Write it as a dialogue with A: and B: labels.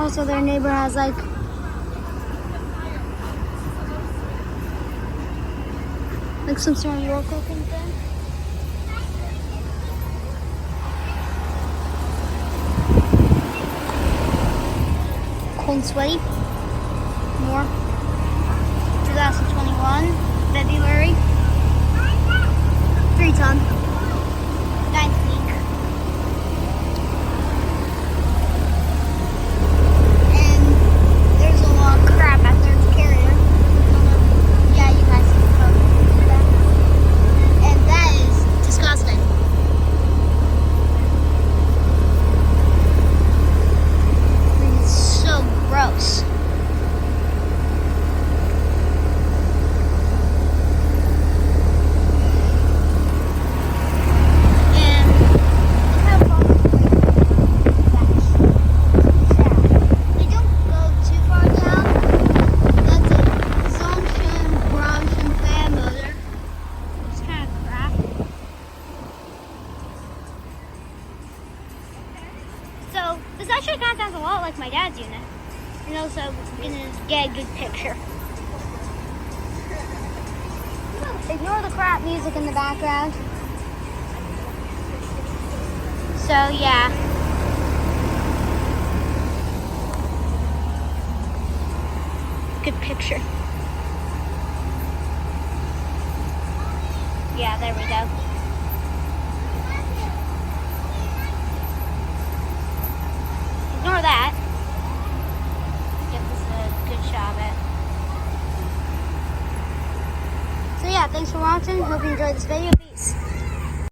A: Also, their neighbor has like some sort of rock looking thing. Cold and sweaty. More. 2021, February. 3-ton. 9th week. And there's a lot of crap out there to carry her. Yeah, you guys can go through that. And that is disgusting. I mean, it's so gross. So this actually kind of sounds a lot like my dad's unit. And also gonna get a good picture. Ignore the crap music in the background. So yeah. Good picture. Yeah, there we go. Ignore that. Give this a good shot at. So yeah, thanks for watching. Hope you enjoyed this video.